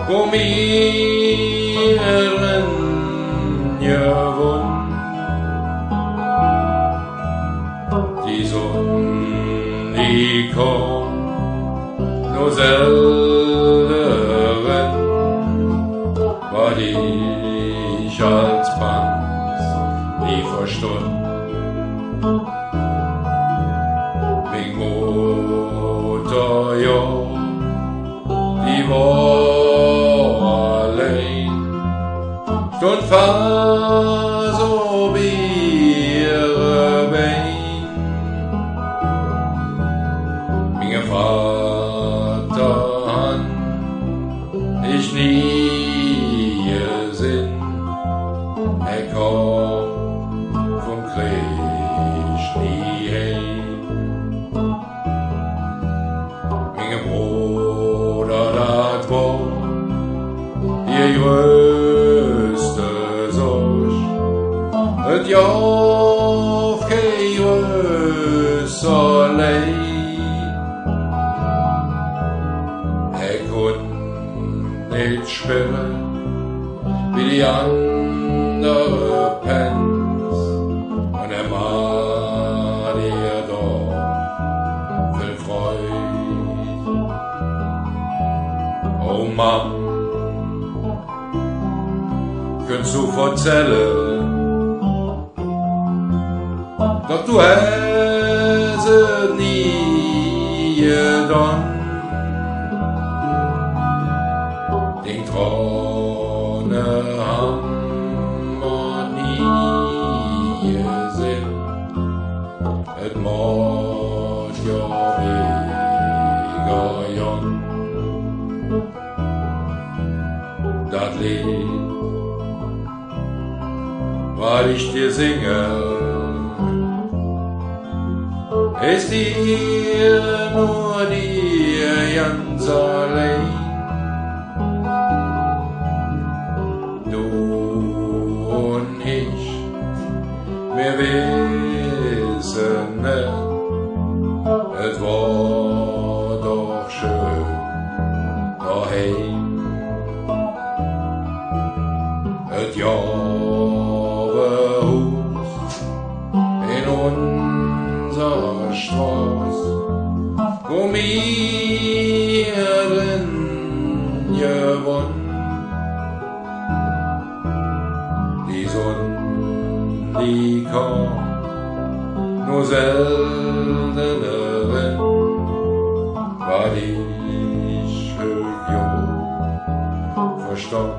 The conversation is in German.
um ihren gewohnt. Die Sonne, die kommt nur selten, weil ich als Bands nie verstund. Meine Mutter, ja, die war allein, stund fast ob ihre Beinen. Mein Vater han ich nie gesehen, kommt vom Krieg nie heim. Mein Bruder, das war ihr größte Sorge, et jauf kein größer Leid. Konnt nicht spielen wie die andere Pens, und macht ihr doch viel Freude. Oh Mann, könntest du erzählen, doch du hast es nie getan. Den Tränen haben wir nie gesehen, et macht ja mega Jan. Dat Lied, weil ich dir singe, ist dir nur dir ganz allein. Du und ich, wir wissen nicht, es war doch schön daheim. Et Jahre Huus in unserer Straße, um ihren gewohnt. Die Sonne, die kommt nur selten herein, weil ich höch jung verstand.